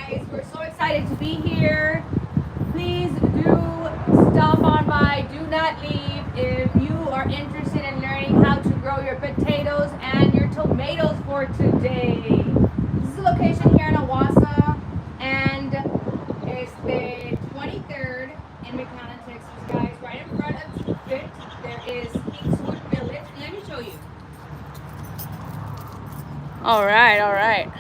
guys. We're so excited to be here. Please do stop on by. Do not leave. If you are interested in learning how to grow your potatoes and your tomatoes for today. This is a location here in Owasso, and it's the 23rd in McAllen, Texas, guys. Right in front of it, there is Kingswood Village. Let me show you. All right, all right.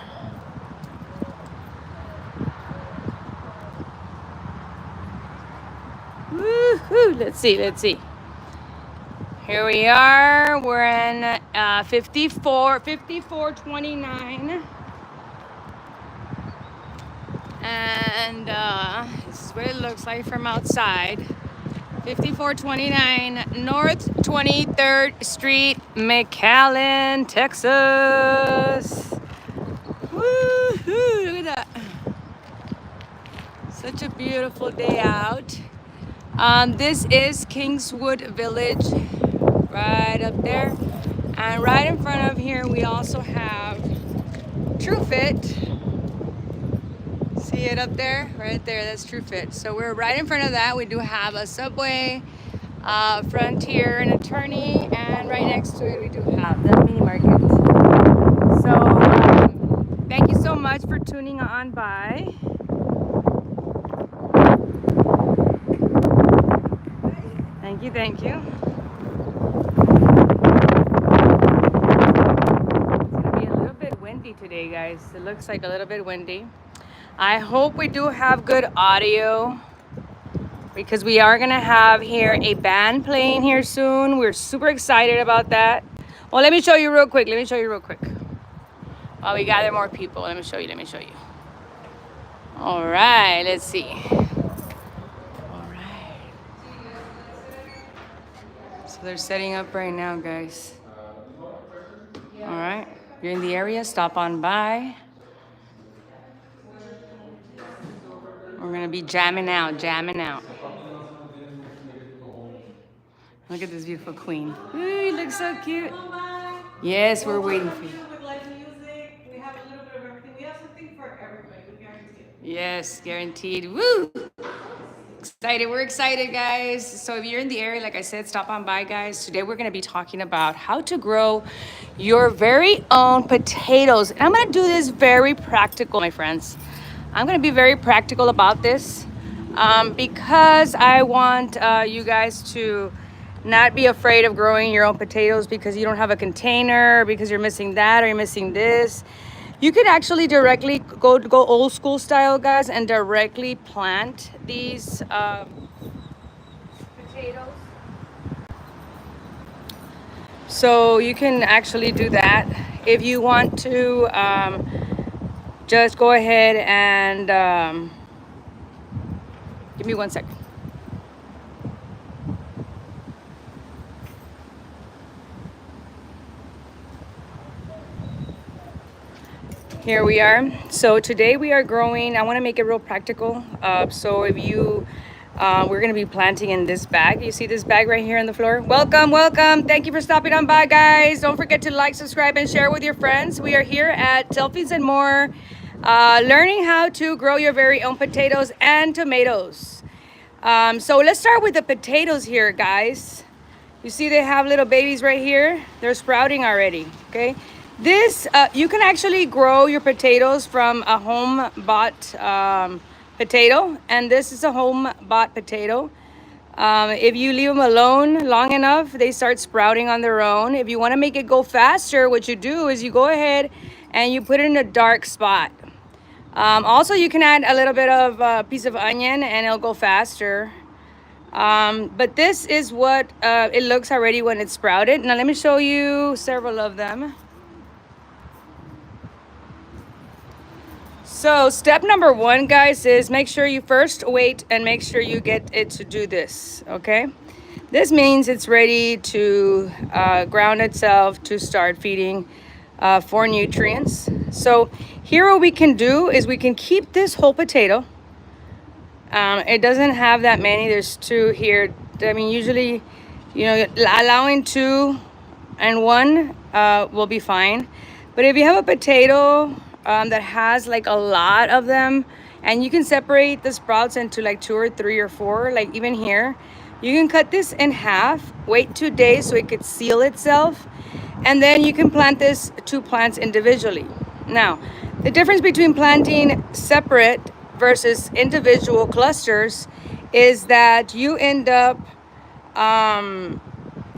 Woo-hoo. Let's see. Here we are. We're in 5429. And this is what it looks like from outside. 5429 North 23rd Street, McAllen, Texas. Woo-hoo. Look at that. Such a beautiful day out. This is Kingswood Village, right up there. And right in front of here, we also have TrueFit. See it up there? Right there, that's TrueFit. So we're right in front of that. We do have a Subway, Frontier, and Attorney. And right next to it, we do have the mini market. So thank you so much for tuning on by. Thank you. It's gonna be a little bit windy today, guys. It looks like a little bit windy. I hope we do have good audio because we are gonna have here a band playing here soon. We're super excited about that. Well, let me show you real quick. While we gather more people, let me show you. All right, let's see. So they're setting up right now, guys. All right, if you're in the area, stop on by. We're gonna be jamming out. Look at this beautiful queen. Ooh, you look so cute. Yes, we're waiting for you. With live music, we have a little bit of everything. We have something for everybody, we guarantee. Yes, guaranteed. Woo! We're excited, guys. So if you're in the area, like I said, stop on by, guys. Today we're gonna be talking about how to grow your very own potatoes. And I'm gonna do this very practical, my friends. I'm gonna be very practical about this because I want you guys to not be afraid of growing your own potatoes because you don't have a container, because you're missing that or you're missing this. You could actually directly go old school style, guys, and directly plant these potatoes. So you can actually do that. If you want to, just go ahead and give me 1 second. Here we are. So today we are growing. I want to make it real practical. So if you, we're going to be planting in this bag. You see this bag right here on the floor? Welcome. Thank you for stopping on by, guys. Don't forget to like, subscribe, and share with your friends. We are here at Selfies and More, learning how to grow your very own potatoes and tomatoes. So let's start with the potatoes here, guys. You see they have little babies right here. They're sprouting already, okay? This, you can actually grow your potatoes from a home-bought potato, and this is a home-bought potato. If you leave them alone long enough, they start sprouting on their own. If you want to make it go faster, what you do is you go ahead and you put it in a dark spot. Also, you can add a little bit of a piece of onion and it'll go faster. But this is what it looks already when it's sprouted. Now let me show you several of them. So step number 1, guys, is make sure you first wait and make sure you get it to do this, okay? This means it's ready to ground itself to start feeding for nutrients. So here what we can do is we can keep this whole potato. It doesn't have that many. There's 2 here. I mean, usually, you know, allowing 2 and 1 will be fine. But if you have a potato that has like a lot of them, and you can separate the sprouts into like 2 or 3 or 4, like even here. You can cut this in half, wait 2 days so it could seal itself, and then you can plant this two plants individually. Now, the difference between planting separate versus individual clusters is that um,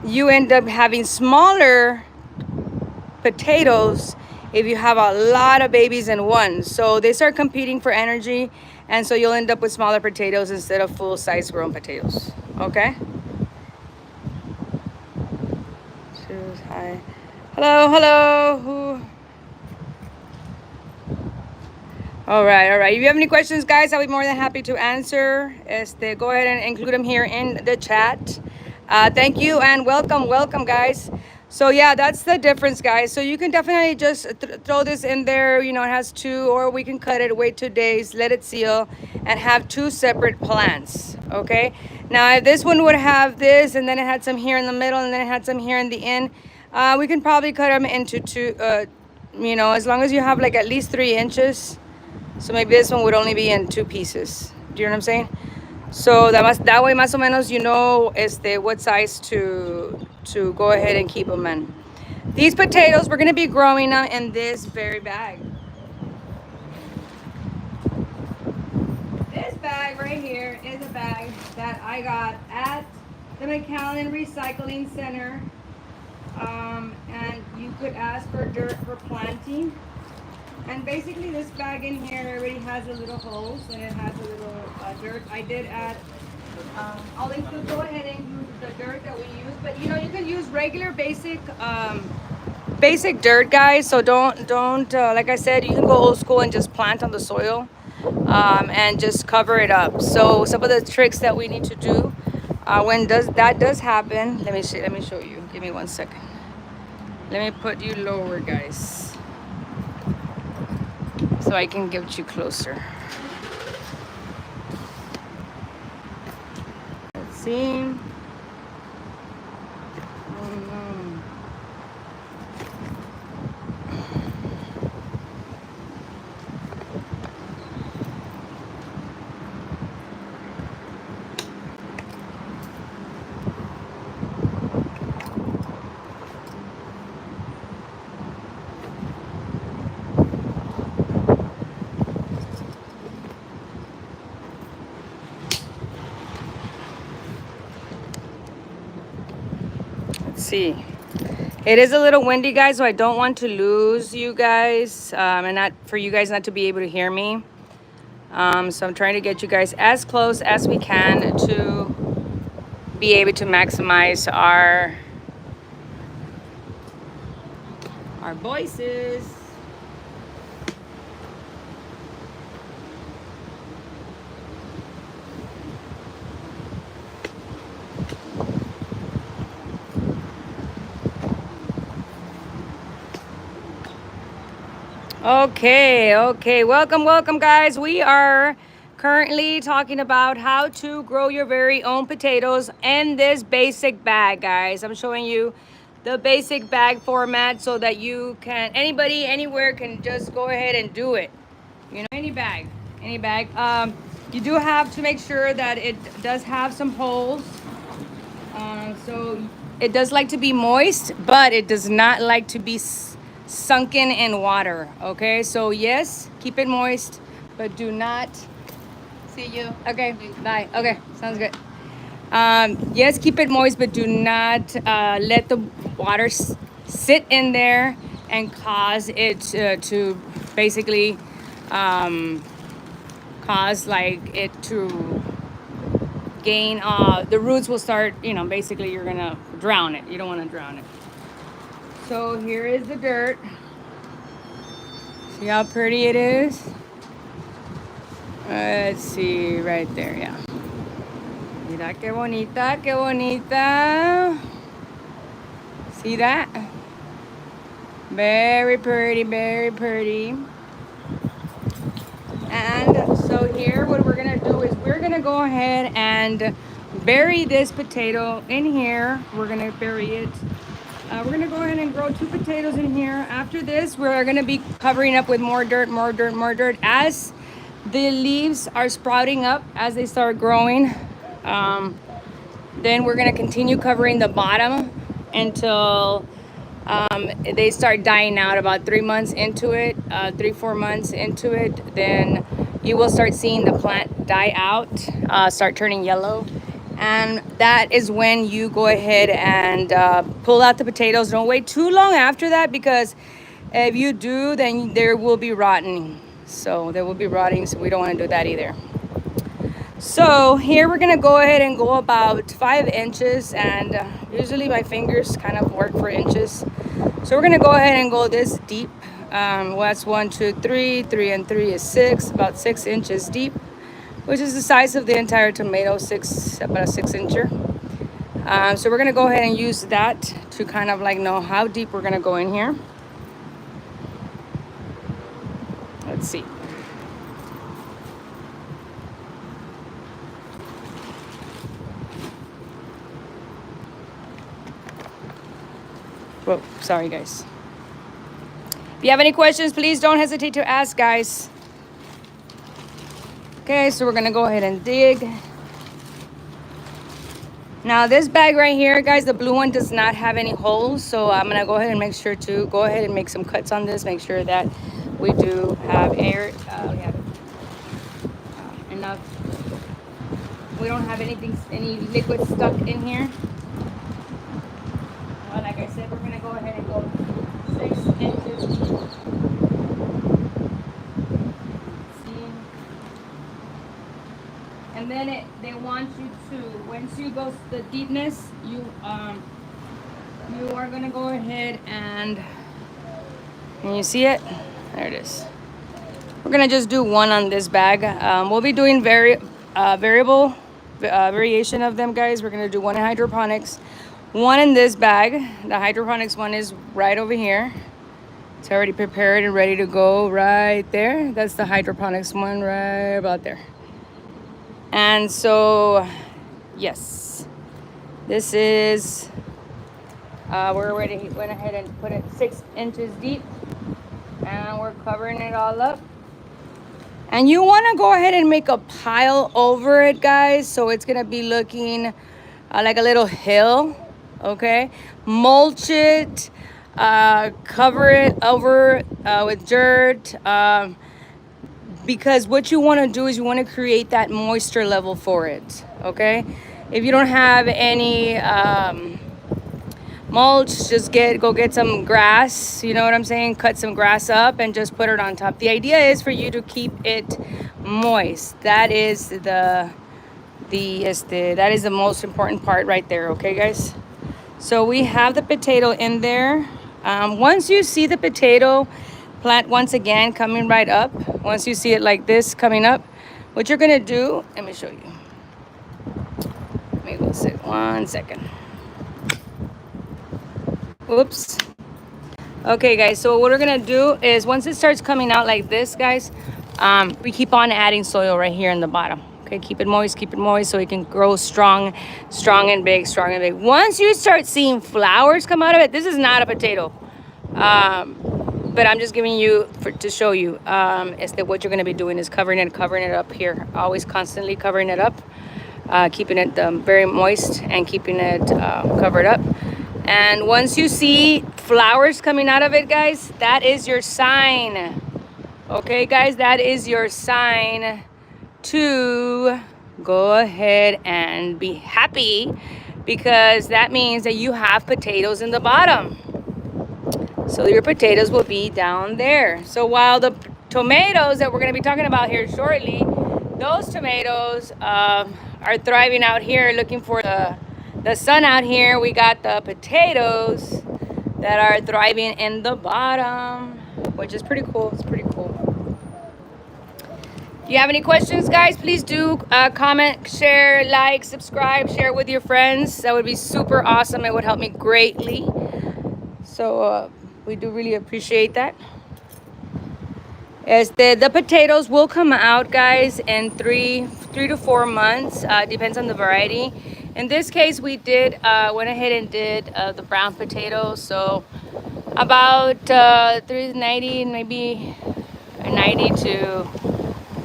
you end up having smaller potatoes if you have a lot of babies in one. So they start competing for energy, and so you'll end up with smaller potatoes instead of full size grown potatoes. Okay? Choose hi. Hello, hello. Who? All right, all right. If you have any questions, guys, I'll be more than happy to answer. Go ahead and include them here in the chat. Thank you and welcome, welcome, guys. So yeah, that's the difference, guys. So you can definitely just throw this in there. You know, it has two, or we can cut it, wait 2 days, let it seal, and have two separate plants. Okay. Now, if this one would have this, and then it had some here in the middle, and then it had some here in the end, we can probably cut them into two. You know, as long as you have like at least 3 inches. So maybe this one would only be in 2 pieces. Do you know what I'm saying? So that way, más o menos, you know, what size to go ahead and keep them in. These potatoes, we're gonna be growing them in this very bag. This bag right here is a bag that I got at the McAllen Recycling Center. And you could ask for dirt for planting. And basically this bag in here already has a little holes, and it has a little dirt. I did add, I'll include, go ahead and use the dirt that we use, but you know, you can use regular basic dirt, guys. So don't like I said, you can go old school and just plant on the soil, and just cover it up. So some of the tricks that we need to do when that does happen, let me show you. Give me 1 second. Let me put you lower, guys, so I can get you closer. Let's see. Oh no. Let's see. It is a little windy, guys, so I don't want to lose you guys, and not for you guys not to be able to hear me. So I'm trying to get you guys as close as we can to be able to maximize our voices. Okay. Welcome, guys. We are currently talking about how to grow your very own potatoes in this basic bag, guys. I'm showing you the basic bag format so that you can, anybody, anywhere can just go ahead and do it. You know, any bag. You do have to make sure that it does have some holes. So it does like to be moist, but it does not like to be sunken in water. Okay, so yes, keep it moist, but do not. See you. Okay, bye. Okay, sounds good. Yes, keep it moist, but do not let the water sit in there and cause it to basically cause like it to gain. The roots will start, you know, basically you're gonna drown it. You don't want to drown it. So here is the dirt. See how pretty it is? Let's see, right there, yeah. Mira qué bonita, qué bonita. See that? Very pretty, very pretty. And so here, what we're gonna do is we're gonna go ahead and bury this potato in here. We're gonna bury it We're gonna go ahead and grow 2 potatoes in here. After this, we're gonna be covering up with more dirt, more dirt, more dirt. As the leaves are sprouting up, as they start growing, um, then we're gonna continue covering the bottom until they start dying out. About 3 months into it, 3, 4 months into it, then you will start seeing the plant die out, start turning yellow. And that is when you go ahead and pull out the potatoes. Don't wait too long after that, because if you do, then there will be rotting. So there will be rotting, so we don't want to do that either. So here we're gonna go ahead and go about 5 inches, and usually my fingers kind of work for inches. So we're gonna go ahead and go this deep. Well, that's 1, 2, 3. 3 and 3 is 6, about 6 inches deep, which is the size of the entire tomato, about a 6 incher. So we're gonna go ahead and use that to kind of like know how deep we're gonna go in here. Let's see. Whoa, sorry guys. If you have any questions, please don't hesitate to ask, guys. Okay, so we're gonna go ahead and dig. Now this bag right here, guys, the blue one does not have any holes, so I'm gonna go ahead and make sure to go ahead and make some cuts on this, make sure that we do have air, we have enough. We don't have any liquid stuck in here. Well, like I said, we're gonna go ahead and go 6 inches. See? And then they want you to, once you go the deepness, you are gonna go ahead and, can you see it? There it is. We're gonna just do one on this bag. We'll be doing variation of them, guys. We're gonna do one in hydroponics, one in this bag. The hydroponics one is right over here. It's already prepared and ready to go right there. That's the hydroponics one right about there. And so, yes, this is, we already went ahead and put it 6 inches deep, and we're covering it all up. And you want to go ahead and make a pile over it, guys, so it's gonna be looking like a little hill. Okay, mulch it, cover it over with dirt, because what you want to do is you want to create that moisture level for it. Okay, if you don't have any mulch, just go get some grass, you know what I'm saying, cut some grass up and just put it on top. The idea is for you to keep it moist. That is that is the most important part right there. Okay, guys, so we have the potato in there. Once you see the potato plant once again coming right up, once you see it like this coming up, what you're gonna do, let me show you. Let me go sit 1 second. Oops. Okay, guys, so what we're gonna do is once it starts coming out like this, guys, we keep on adding soil right here in the bottom. Okay, keep it moist so it can grow strong and big, Once you start seeing flowers come out of it, this is not a potato, but I'm just giving you to show you is that what you're gonna be doing is covering it up here, always constantly covering it up, keeping it very moist and keeping it covered up. And once you see flowers coming out of it, guys, that is your sign. Okay, guys, that is your sign to go ahead and be happy, because that means that you have potatoes in the bottom. So your potatoes will be down there. So while the tomatoes that we're going to be talking about here shortly, those tomatoes are thriving out here, looking for the sun out here, we got the potatoes that are thriving in the bottom, which is pretty cool. It's pretty cool. If you have any questions, guys, please do comment, share, like, subscribe, share with your friends. That would be super awesome. It would help me greatly. So we do really appreciate that. As the potatoes will come out, guys, in 3 to 4 months. Depends on the variety. In this case, we did went ahead and did the brown potatoes. So about 390, maybe 90 to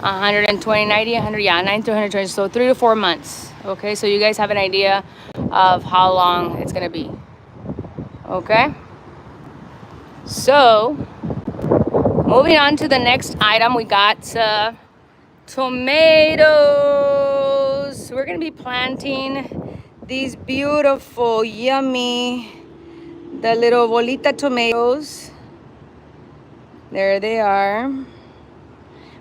120, 90, 100, yeah, 90 to 120. So 3 to 4 months. Okay, so you guys have an idea of how long it's gonna be. Okay, so moving on to the next item, we got tomatoes. We're gonna be planting these beautiful, yummy, the little bolita tomatoes. There they are.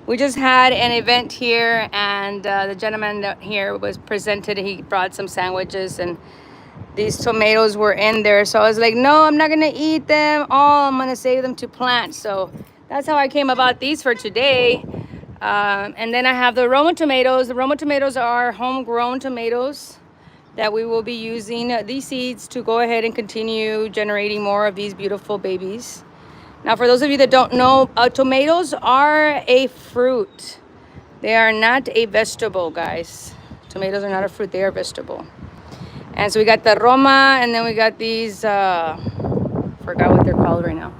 We just had an event here, and the gentleman here was presented. He brought some sandwiches, and these tomatoes were in there. So I was like, no, I'm not gonna eat them all. I'm gonna save them to plant. So that's how I came about these for today. And then I have the Roma tomatoes. The Roma tomatoes are homegrown tomatoes that we will be using these seeds to go ahead and continue generating more of these beautiful babies. Now, for those of you that don't know, tomatoes are a fruit. They are not a vegetable, guys. Tomatoes are not a fruit, they are vegetable. And so we got the Roma, and then we got these, forgot what they're called right now.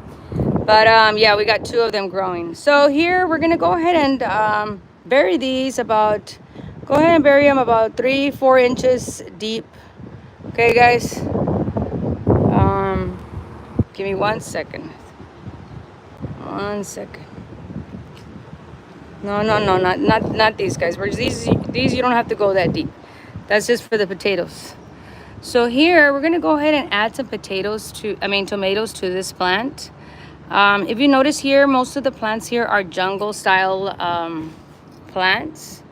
But yeah, we got 2 of them growing. So here we're gonna go ahead and bury these about, go ahead and bury them about 3-4 inches deep. Okay, guys? Give me 1 second. 1 second. No, not these guys. These you don't have to go that deep. That's just for the potatoes. So here we're gonna go ahead and add some tomatoes to this plant. If you notice here, most of the plants here are jungle style plants.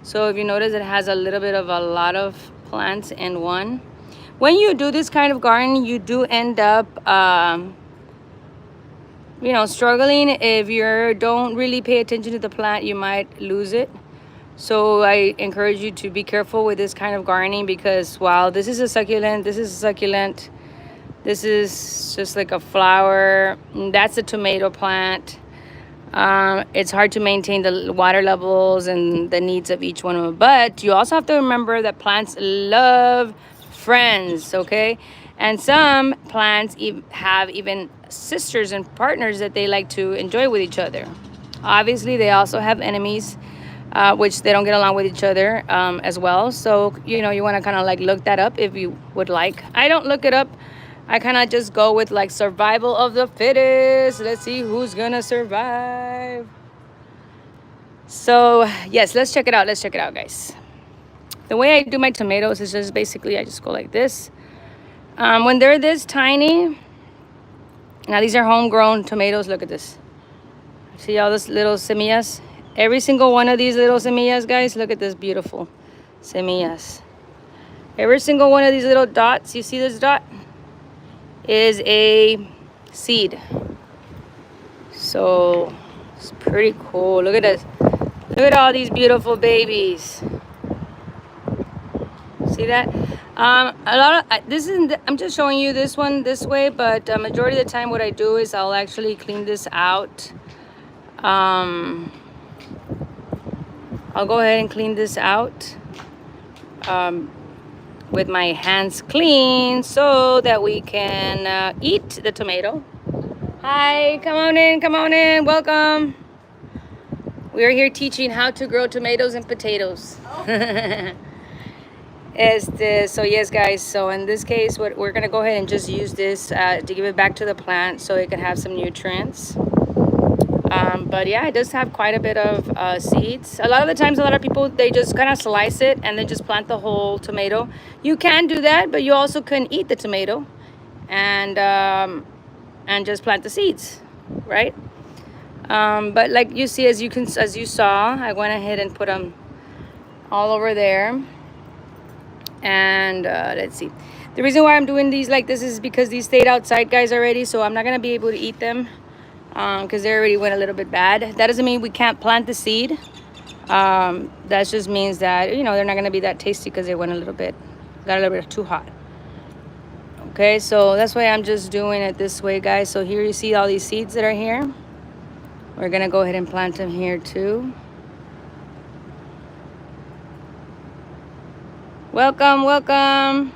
So if you notice, it has a little bit of a lot of plants in one. When you do this kind of garden, you do end up struggling. If you don't really pay attention to the plant, you might lose it. So I encourage you to be careful with this kind of gardening, because while this is a succulent, this is just like a flower. That's a tomato plant. It's hard to maintain the water levels and the needs of each one of them. But you also have to remember that plants love friends, okay? And some plants have even sisters and partners that they like to enjoy with each other. Obviously, they also have enemies, which they don't get along with each other as well. So, you want to kind of like look that up if you would like. I don't look it up. I kind of just go with like survival of the fittest. Let's see who's gonna survive. So yes, let's check it out. Let's check it out, guys. The way I do my tomatoes is just basically I just go like this. When they're this tiny, now these are homegrown tomatoes. Look at this. See all those little semillas? Every single one of these little semillas, guys, look at this beautiful semillas. Every single one of these little dots, you see this dot, is a seed. So it's pretty cool. Look at this. Look at all these beautiful babies. See that? I'm just showing you this one this way, but majority of the time what I do is I'll actually clean this out. I'll go ahead and clean this out with my hands clean so that we can eat the tomato. Hi, come on in, welcome. We are here teaching how to grow tomatoes and potatoes. Oh. So yes, guys, so in this case, what we're gonna go ahead and just use this to give it back to the plant so it can have some nutrients. But yeah, it does have quite a bit of seeds. A lot of the times, a lot of people, they just kind of slice it and then just plant the whole tomato. You can do that, but you also can eat the tomato and just plant the seeds, right? But like you see, as you saw, I went ahead and put them all over there. And let's see. The reason why I'm doing these like this is because these stayed outside, guys, already. So I'm not going to be able to eat them because they already went a little bit bad. That doesn't mean we can't plant the seed. That just means that, they're not going to be that tasty because they got a little bit too hot. Okay, so that's why I'm just doing it this way, guys. So here you see all these seeds that are here. We're going to go ahead and plant them here too. Welcome, welcome.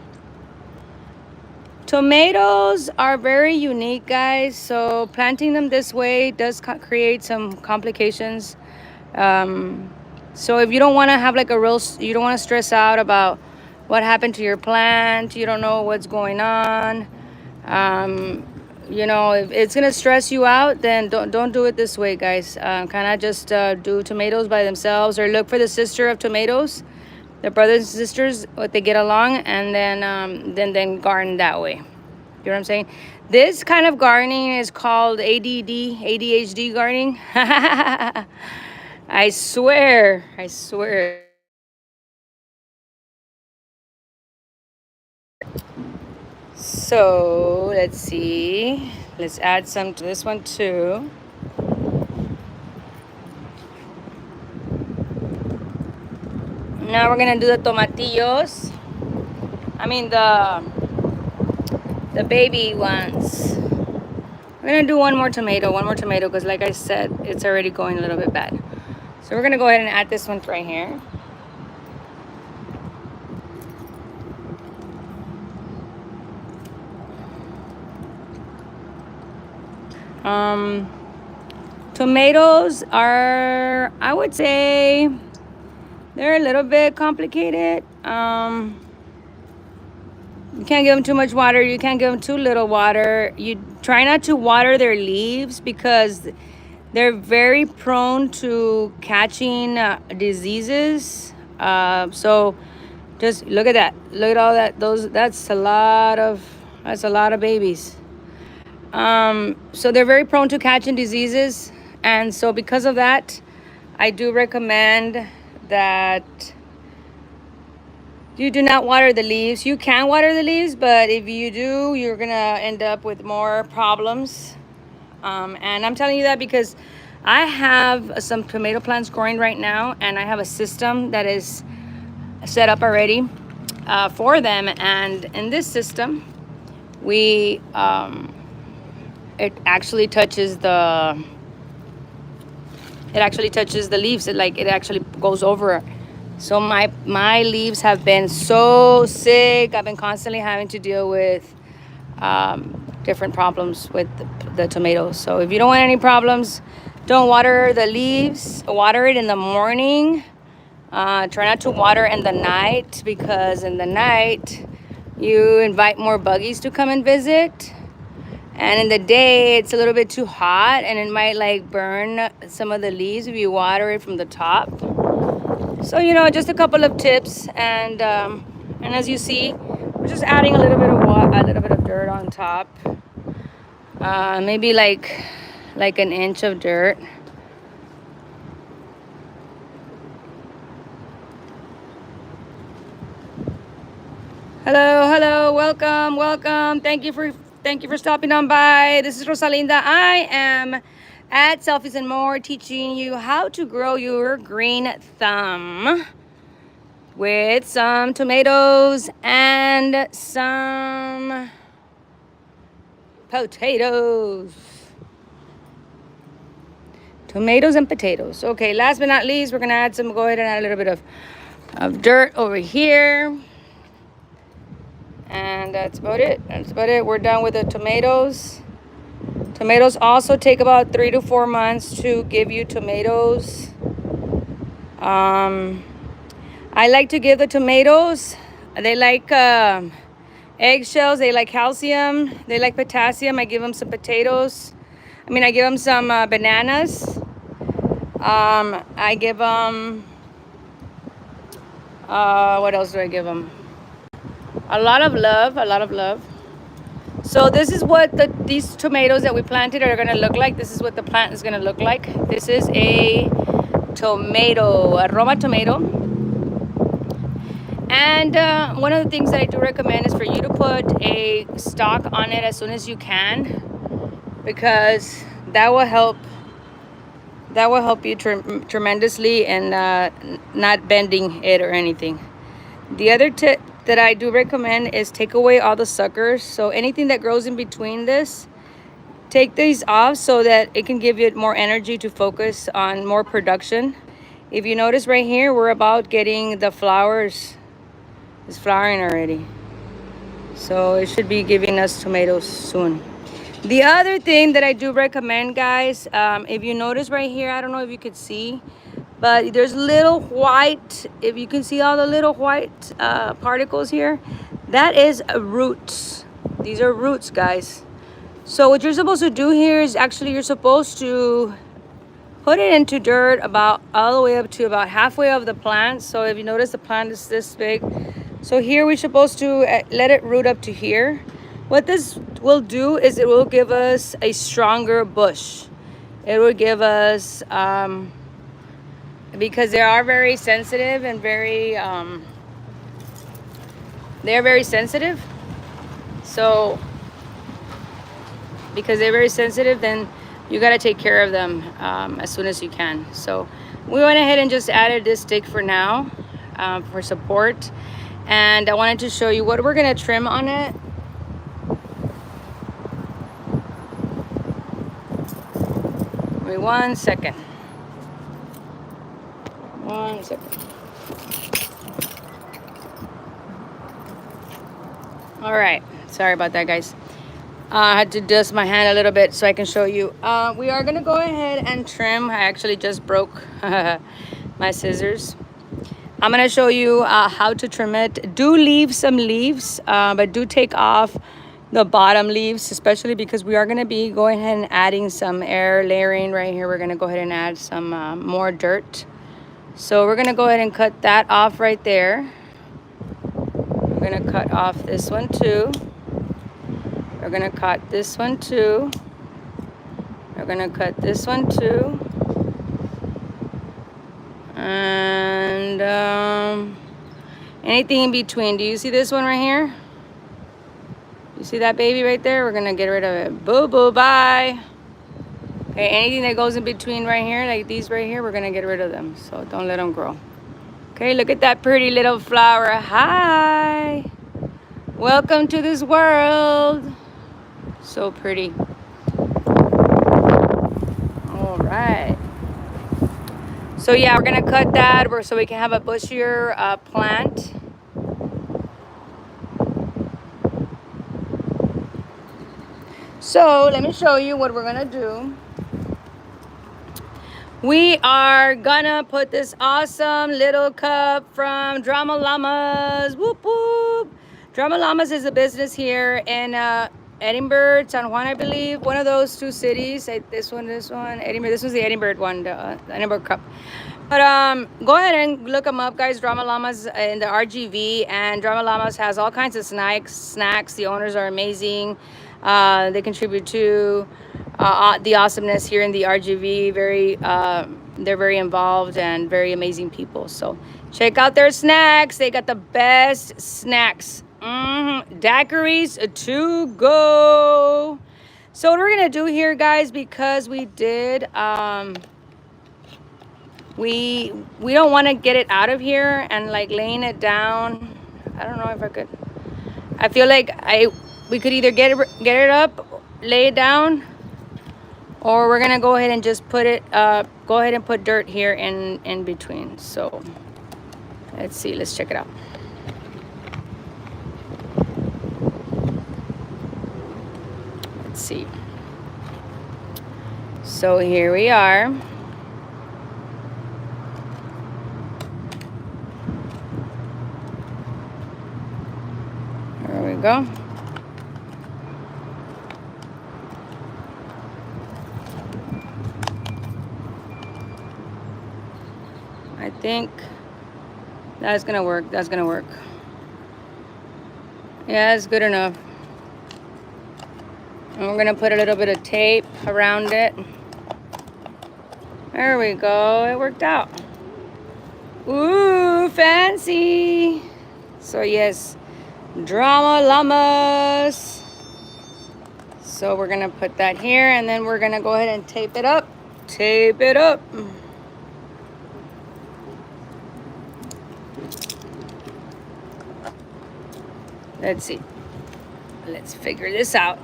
Tomatoes are very unique, guys. So planting them this way does create some complications. Um, so if you don't want to have like a real, you don't want to stress out about what happened to your plant. You don't know what's going on. Um, if it's gonna stress you out, then don't do it this way, guys. Kind of just do tomatoes by themselves, or look for the sister of tomatoes, the brothers and sisters, what they get along, and then garden that way. You know what I'm saying? This kind of gardening is called ADHD gardening. I swear, I swear. So let's see. Let's add some to this one too. Now we're gonna do the tomatillos. I mean the baby ones. We're gonna do one more tomato, because like I said, it's already going a little bit bad. So we're gonna go ahead and add this one right here. Um, Tomatoes are, I would say, they're a little bit complicated. You can't give them too much water. You can't give them too little water. You try not to water their leaves, because they're very prone to catching diseases. So just look at that. Look at all that. That's a lot of babies. So they're very prone to catching diseases, and so because of that, I do recommend that you do not water the leaves. You can water the leaves, but if you do, you're gonna end up with more problems. And I'm telling you that because I have some tomato plants growing right now, and I have a system that is set up already for them. And in this system, we it actually touches the leaves. It actually goes over. So my leaves have been so sick. I've been constantly having to deal with different problems with the tomatoes. So if you don't want any problems, don't water the leaves. Water it in the morning. Try not to water in the night, because in the night you invite more buggies to come and visit. And in the day, it's a little bit too hot, and it might like burn some of the leaves if you water it from the top. So just a couple of tips, and as you see, we're just adding a little bit of a little bit of dirt on top, maybe like an inch of dirt. Hello, hello, welcome, welcome. Thank you for stopping on by. This is Rosalinda. I am at Selfies and More, teaching you how to grow your green thumb with some tomatoes and some potatoes. Tomatoes and potatoes. Okay, last but not least, we're gonna go ahead and add a little bit of dirt over here. And that's about it. We're done with the tomatoes. Tomatoes also take about 3 to 4 months to give you tomatoes. I like to give the tomatoes, they like eggshells, they like calcium, they like potassium. I give them some potatoes. I give them some bananas. I give them, what else do I give them? A lot of love. So this is what these tomatoes that we planted are gonna look like. This is what the plant is gonna look like. This is a Roma tomato. And one of the things that I do recommend is for you to put a stalk on it as soon as you can, because that will help you tremendously, and not bending it or anything. The other tip that I do recommend is take away all the suckers. So anything that grows in between this, take these off so that it can give you more energy to focus on more production. If you notice right here, we're about getting the flowers It's flowering already. So it should be giving us tomatoes soon. The other thing that I do recommend, guys, if you notice right here, I don't know if you could see, but there's little white, if you can see all the little white particles here, that is roots. These are roots, guys. So what you're supposed to do here is actually you're supposed to put it into dirt about all the way up to about halfway of the plant. So if you notice the plant is this big. So here we're supposed to let it root up to here. What this will do is it will give us a stronger bush. It will give us, because they are very sensitive and they're very sensitive. So because they're very sensitive, then you got to take care of them as soon as you can. So we went ahead and just added this stick for now for support. And I wanted to show you what we're going to trim on it. Wait 1 second. 1 second. All right. Sorry about that, guys. I had to dust my hand a little bit so I can show you. We are going to go ahead and trim. I actually just broke my scissors. I'm going to show you how to trim it. Do leave some leaves, but do take off the bottom leaves, especially because we are going to be going ahead and adding some air layering right here. We're going to go ahead and add some more dirt. So we're going to go ahead and cut that off right there. We're going to cut off this one too. We're going to cut this one too. We're going to cut this one too. And anything in between. Do you see this one right here? You see that baby right there? We're going to get rid of it. Boo-boo, bye. Okay, anything that goes in between right here, like these right here, we're going to get rid of them. So don't let them grow. Okay, look at that pretty little flower. Hi. Welcome to this world. So pretty. All right. So yeah, we're going to cut that so we can have a bushier plant. So let me show you what we're gonna do. We are gonna put this awesome little cup from Drama Llamas. Whoop whoop. Drama Llamas is a business here in Edinburgh, San Juan, I believe. One of those two cities. This one, Edinburgh. This was the Edinburgh one, the Edinburgh Cup. But go ahead and look them up, guys. Drama Llamas in the RGV, and Drama Llamas has all kinds of snacks. The owners are amazing. They contribute to the awesomeness here in the RGV. They're very involved and very amazing people. So check out their snacks. They got the best snacks. Daiquiris to go. So what we're gonna do here, guys, because we did we don't want to get it out of here and like laying it down. I don't know if I could. I feel like we could either get it up, lay it down, or we're gonna go ahead and just put it go ahead and put dirt here in between. So let's see, let's check it out. Let's see. So here we are. There we go. I think that's gonna work. That's gonna work. Yeah, it's good enough. And we're gonna put a little bit of tape around it. There we go. It worked out. Ooh, fancy. So yes, Drama Llamas. So we're gonna put that here, and then we're gonna go ahead and tape it up. Tape it up. Let's see. Let's figure this out.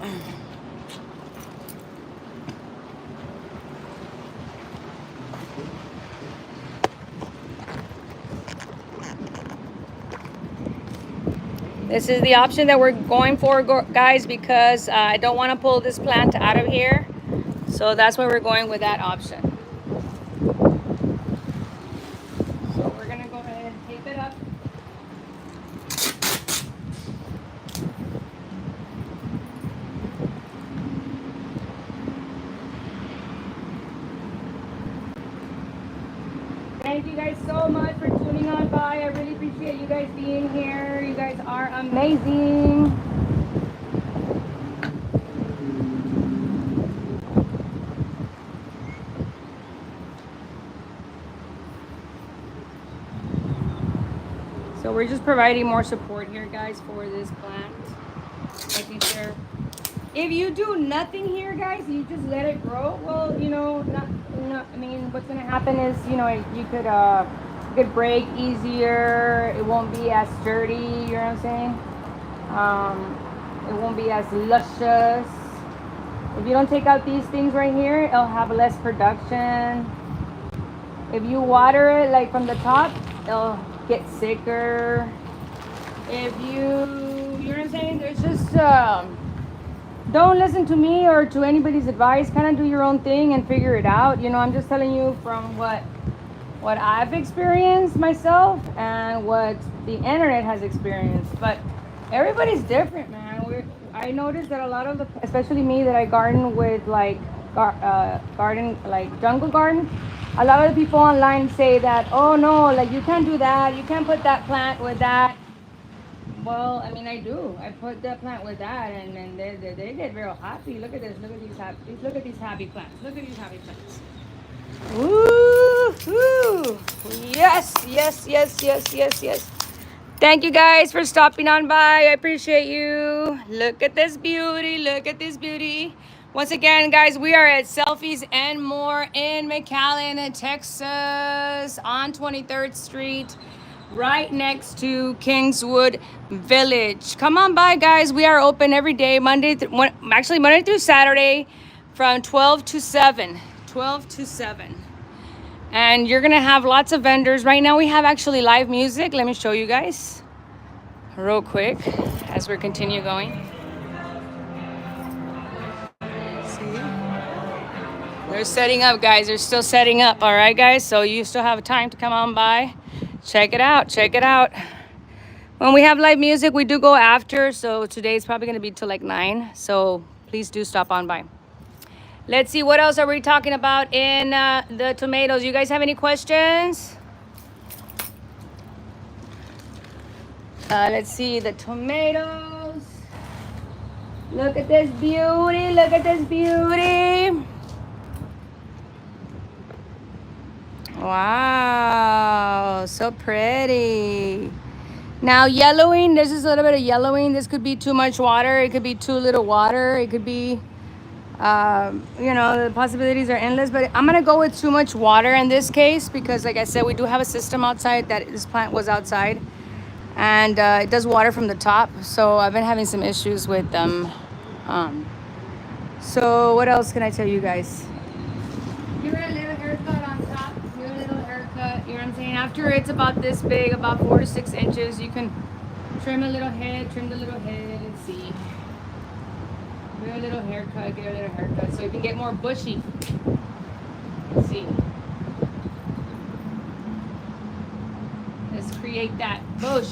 This is the option that we're going for, guys, because I don't want to pull this plant out of here. So that's why we're going with that option. So we're going to go ahead and tape it up. Thank you guys so much for tuning on by. I really appreciate you guys being here. You guys are amazing. So we're just providing more support here, guys, for this plant. Making sure. If you do nothing here, guys, you just let it grow. Well, you know, I mean, what's gonna happen is, you know, you could break easier. It won't be as sturdy. You know what I'm saying? It won't be as luscious. If you don't take out these things right here, it'll have less production. If you water it like from the top, it'll get sicker. If you know what I'm saying? There's just don't listen to me or to anybody's advice. Kind of do your own thing and figure it out. You know, I'm just telling you from what I've experienced myself and what the internet has experienced. But everybody's different, man. I noticed that a lot of especially me that I garden with like garden, like jungle garden. A lot of the people online say that, oh no, like you can't do that. You can't put that plant with that. Well, I mean, I do. I put that plant with that, and they get real happy. Look at this. Look at these happy. Look at these happy plants. Look at these happy plants. Woo! Yes, yes, yes, yes, yes, yes. Thank you guys for stopping on by. I appreciate you. Look at this beauty. Look at this beauty. Once again, guys, we are at Selfies and More in McAllen, Texas, on 23rd Street. Right next to Kingswood Village. Come on by, guys. We are open every day, Monday through Saturday, from 12 to 7. 12 to 7. And you're gonna have lots of vendors. Right now we have actually live music. Let me show you guys real quick as we continue going. See? They're setting up, guys. They're still setting up. All right, guys. So you still have time to come on by. Check it out. Check it out. When we have live music, we do go after. So today's probably going to be till like 9. So please do stop on by. Let's see. What else are we talking about in the tomatoes? You guys have any questions? Let's see. The tomatoes. Look at this beauty. Look at this beauty. Wow, so pretty. Now yellowing, there's just a little bit of yellowing. This could be too much water. It could be too little water. It could be, you know, the possibilities are endless. But I'm going to go with too much water in this case because, like I said, we do have a system outside that this plant was outside. And it does water from the top. So I've been having some issues with them. So what else can I tell you guys? Give it a little haircut on top. Give it a little haircut. You know what I'm saying? After it's about this big, about 4 to 6 inches, you can trim a little head, trim the little head, and see. Give it a little haircut, give it a little haircut, so you can get more bushy. Let's see. Let's create that bush.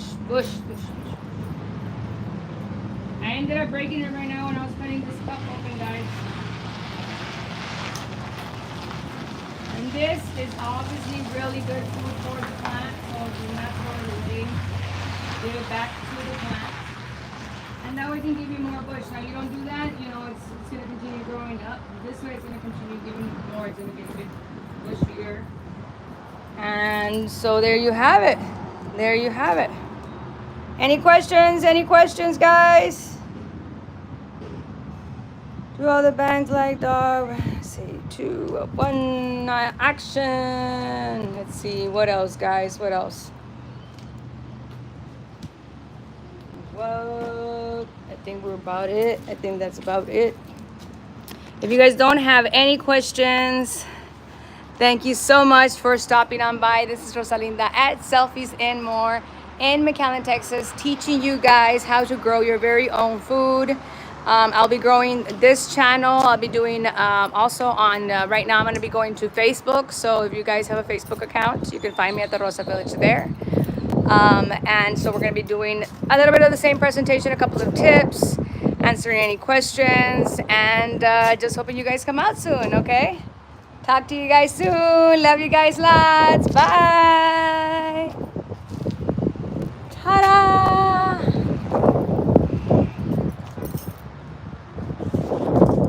I ended up breaking it right now when I was cutting this cup open, guys. And this is obviously really good food for the plant, so do not throw it away. Give it back to the plant. And that way it can give you more bush. Now you don't do that, you know, it's going to continue growing up. This way it's going to continue giving more. It's going to get a bit bushier. And so there you have it. There you have it. Any questions? Any questions, guys? Do all the bangs like dog. Say 2, 1, action. Let's see. What else, guys? What else? Well, I think we're about it. I think that's about it. If you guys don't have any questions, thank you so much for stopping on by. This is Rosalinda at Selfies and More in McAllen, Texas, teaching you guys how to grow your very own food. I'll be growing this channel. I'll be doing also on, right now I'm going to be going to Facebook. So if you guys have a Facebook account, you can find me at the Rosa Village there. And so we're going to be doing a little bit of the same presentation, a couple of tips, answering any questions, and just hoping you guys come out soon, okay? Talk to you guys soon. Love you guys lots. Bye.